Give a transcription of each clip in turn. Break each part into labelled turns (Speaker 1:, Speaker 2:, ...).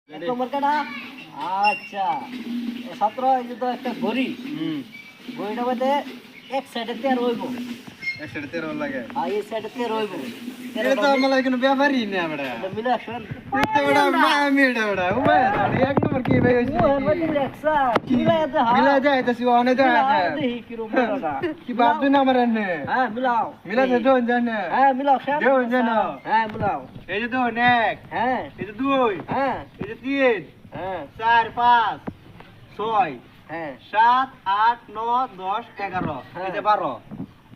Speaker 1: নম্বর কাটা আচ্ছা 17 এই যে তো একটা ঘড়ি ঘড়িটা মধ্যে এক সাইডে 13 হইব
Speaker 2: এক সাইডে 13 লাগে
Speaker 1: আর এই সাইডে 13 হইব
Speaker 2: এটা তো আমার কোনো ব্যাপারই না বড়া
Speaker 1: এটা মিলে অ্যাকশন
Speaker 2: এটা বড়া আমি এটা বড়া ওই এক নম্বর কি ভাই হইছে
Speaker 1: ও মধ্যে লেখা মিলা দে
Speaker 2: মিলা যায় তো সি অনে দে
Speaker 1: দেখি কি রকম বড়া
Speaker 2: কি বাপ দিন আমার এনে
Speaker 1: হ্যাঁ মিলাও
Speaker 2: মিলা দে দোন জানে
Speaker 1: হ্যাঁ মিলাও
Speaker 2: দোন জানো
Speaker 1: হ্যাঁ মিলাও
Speaker 2: এই যে দোন এক
Speaker 1: হ্যাঁ
Speaker 2: এই যে দুই
Speaker 1: হ্যাঁ
Speaker 2: এই যে তিন
Speaker 1: হ্যাঁ
Speaker 2: 4 5 6
Speaker 1: হ্যাঁ
Speaker 2: 7 8 9 10 11 এই যে 12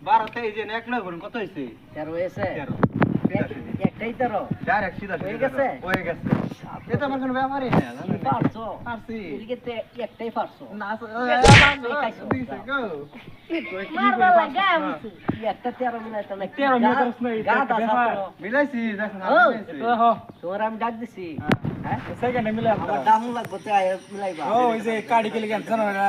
Speaker 2: 12 তে এই যে এক লয় কত হইছে
Speaker 1: 13 এসে
Speaker 2: 13
Speaker 1: একটাই 13
Speaker 2: ডাইরেক্ট সিধা
Speaker 1: হয়ে গেছে?
Speaker 2: হয়ে গেছে এটা আমার কোনো ব্যাপারই না জানেন
Speaker 1: পারছো
Speaker 2: পারছি
Speaker 1: এদিকে তে একটাই পারছো
Speaker 2: না
Speaker 1: মারবা লাগা আমছি একটা 13 মিনিট না
Speaker 2: 13 মিনিট নাই
Speaker 1: গাদা ছাত্র
Speaker 2: মিলাইছি দেখেন
Speaker 1: তোমার আমি ডাক দিছি হ্যাঁ
Speaker 2: সেকেন্ডে মিলাই
Speaker 1: আমার দাম লাগবে তো মিলাইবা
Speaker 3: ওই যে কাড়ি গেলে কেন জানো না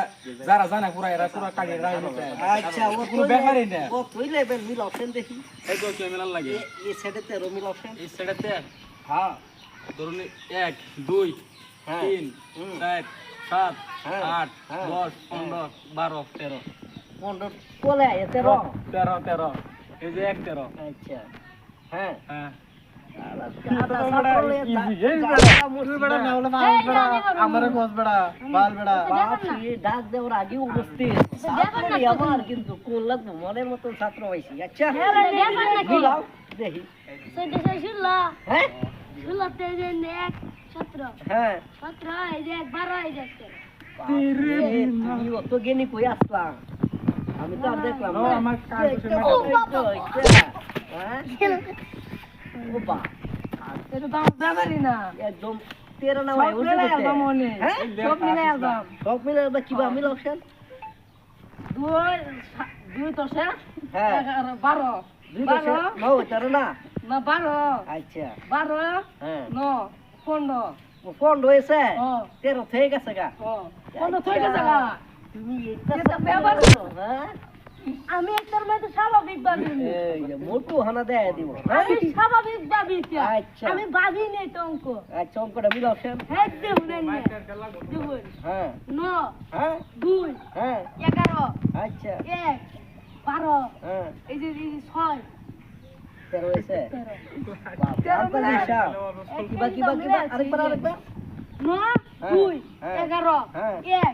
Speaker 3: যারা জানে পুরা এরা পুরা কাড়ি রাখে নিতে
Speaker 1: আচ্ছা ও
Speaker 3: কোনো ব্যাপারই না
Speaker 1: ও তুই লেভেল মিল অপশন দেখি
Speaker 3: এই তো ক্যামেরা লাগে
Speaker 1: এই সাইডে 13 মিল অপশন
Speaker 3: এই সাইডেতে
Speaker 1: হ্যাঁ
Speaker 3: ধরুন 1 2
Speaker 1: হ্যাঁ
Speaker 3: 3 4 7
Speaker 1: হ্যাঁ,
Speaker 3: 8
Speaker 1: হ্যাঁ,
Speaker 3: 10 15 12 13
Speaker 1: পনেরো কোলে 13
Speaker 3: 13 13 এই যে 1 13
Speaker 1: আচ্ছা হ্যাঁ
Speaker 3: হ্যাঁ
Speaker 2: আমার কোস বড়া বাল বড়া
Speaker 1: ডাক দেওয়ার আগে উপস্থিত আমার কিন্তু কোন লাগবো মনের মতন ছাত্র হয়েছি আচ্ছা মিলাও দেখি হ্যাঁ হ্যাঁ তুমি অত জ্ঞানী কই আসলাম আমি তো আর দেখলাম না।
Speaker 2: আমার কাজ করছে
Speaker 1: ও বাবা, হ্যাঁ? ও বাবা, একদম তেরো না ভাই, বুঝতে পারছে? হ্যাঁ? সব মিলে আবার কিবা মিল অপশন? হ্যাঁ, দুই তো সে? নৌ, তেরো না? আচ্ছা, হ্যাঁ। ও, পনেরো হয়েছে? তেরো থেকে গেছে গা? তুমি এটা
Speaker 4: ব্যাপার
Speaker 1: করো, হ্যাঁ?
Speaker 4: আমি একটার মধ্যে স্বাভাবিক ভাবি
Speaker 1: এই যে মোটু হানা দেয় দিব, হ্যাঁ?
Speaker 4: আমি স্বাভাবিক ভাবি
Speaker 1: আচ্ছা।
Speaker 4: আমি ভাবি নেই তো অঙ্ক
Speaker 1: আচ্ছা, অঙ্কটা মিল অপশন?
Speaker 4: হ্যাঁ দেখুন দেখুন
Speaker 1: হ্যাঁ,
Speaker 4: 9
Speaker 1: হ্যাঁ,
Speaker 4: 2
Speaker 1: হ্যাঁ,
Speaker 4: 11
Speaker 1: আচ্ছা,
Speaker 4: 1 12
Speaker 1: হ্যাঁ,
Speaker 4: এই যে 6
Speaker 1: তেরো হয়েছে?
Speaker 4: 13
Speaker 1: বাবা, আনতে হিসাব। কিবা, আরেকবার,
Speaker 4: 9
Speaker 1: হ্যাঁ,
Speaker 4: 2
Speaker 1: হ্যাঁ,
Speaker 4: 11
Speaker 1: হ্যাঁ,
Speaker 4: 1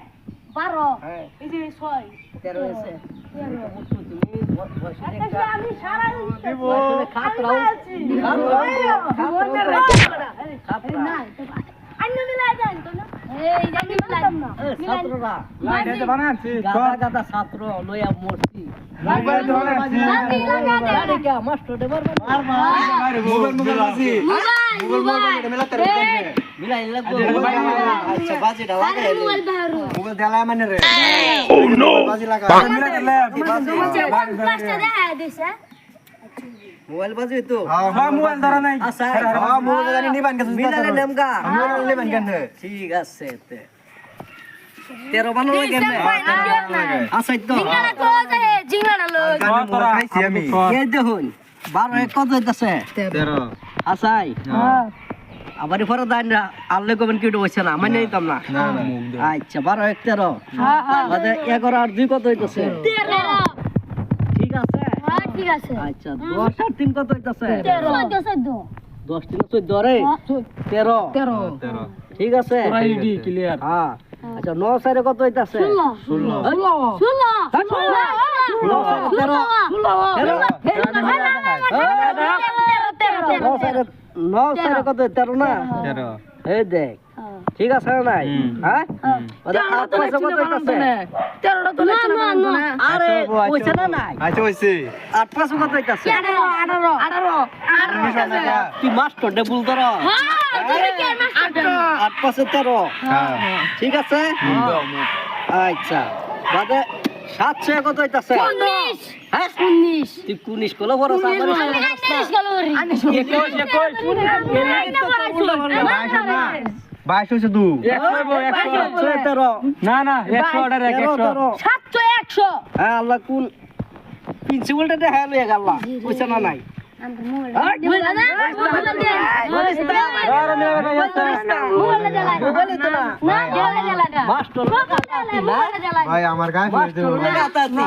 Speaker 4: 12
Speaker 1: হ্যাঁ,
Speaker 4: এই যে 6
Speaker 1: তেরো হয়েছে?
Speaker 4: 13
Speaker 1: মোটু, তুমি বয়সে
Speaker 4: আচ্ছা
Speaker 1: একটা
Speaker 4: আমি সারা
Speaker 1: বয়সে খাতরাও, খাতরা।
Speaker 4: না আন্য মিলাই দেন তো না এই জানি মিলাইতাম না
Speaker 1: ছাত্ররা
Speaker 2: লাইট এটা বানাচ্ছি
Speaker 1: গাদা ছাত্র লইয়া মরছি
Speaker 2: মোবাইল ধরাচ্ছি
Speaker 1: আরে কে মাস্টার দেবার
Speaker 2: মোবাইল বাজি মোবাইল এটা মেলাতে রে
Speaker 1: মিলাই লাগবো
Speaker 2: মোবাইল
Speaker 1: আচ্ছা বাজিটা লাগাই
Speaker 4: মোবাইল বাইরো
Speaker 2: মোবাইল দেলা মানে রে বাজি লাগা মেলাতে লে
Speaker 4: ক্লাসটা দেখা দিছে
Speaker 1: মোবাইল বাজি তো
Speaker 2: হ্যাঁ মোবাইল ধরা নাই
Speaker 1: আচ্ছা
Speaker 2: হ্যাঁ মোবাইল জানি নিবান কাছে
Speaker 1: মিলালে নেমগা
Speaker 2: মোবাইল নিবান কেন
Speaker 1: ঠিক আছে তে 13 বানানো লাগে না আচ্ছা তো
Speaker 4: জিঙ্গাড়া কোয়া যায় জিঙ্গাড়া লো
Speaker 2: খাইছি আমি
Speaker 1: এই দেখুন 12 এক কত হইতাছে
Speaker 2: 13
Speaker 1: আসাই আবার পরে দান আল্লে কমেন্ট কিটো হইছে না মানে নিতাম না
Speaker 2: না
Speaker 1: আচ্ছা 12 এক 13 বাদে 11 আর 2 কত হইতাছে
Speaker 4: 13
Speaker 1: ঠিক আছে
Speaker 4: হ্যাঁ ঠিক আছে
Speaker 1: আচ্ছা 10 আর 3 কত হইতাছে
Speaker 4: 14
Speaker 1: 10 3 14 রে 13
Speaker 2: 13
Speaker 1: ঠিক আছে
Speaker 3: আইডি ক্লিয়ার
Speaker 1: হ্যাঁ আচ্ছা 9 সাইরে কত হইতাছে 9 সাইরে কত 13 না
Speaker 2: 13
Speaker 1: এই দেখ ঠিক আছে না নাই হ্যাঁ ওটা 8 পয়সা কত হইতাছে আরে পয়সা না নাই
Speaker 2: আচ্ছা হইছে
Speaker 1: 8 পয়সা কত হইতাছে
Speaker 4: 18
Speaker 1: তুই মাস্টার ডে ভুল ধর 8 পয়সা 13
Speaker 2: হ্যাঁ
Speaker 1: ঠিক আছে আচ্ছা বাদে 700 কত হইতাছে
Speaker 4: 19
Speaker 1: হ্যাঁ
Speaker 4: 19
Speaker 1: তুই 19 কলো বড় সাবারে
Speaker 2: বাইশ হইছে দু
Speaker 3: না না 100 অর্ডার 100
Speaker 4: 700 100
Speaker 1: হ্যাঁ আল্লাহ কোন প্রিন্সিপালটা দেখা লইয়া গেল পয়সা না নাই
Speaker 4: আমার মোবাইল না মোবাইল দে মোবাইল দে
Speaker 1: মোবাইল তো না
Speaker 4: না মোবাইল দে লাগা
Speaker 1: মাস্টার
Speaker 4: মোবাইল দে লাগা
Speaker 2: ভাই আমার গায়ে
Speaker 1: মাস্টার লাগাতাছি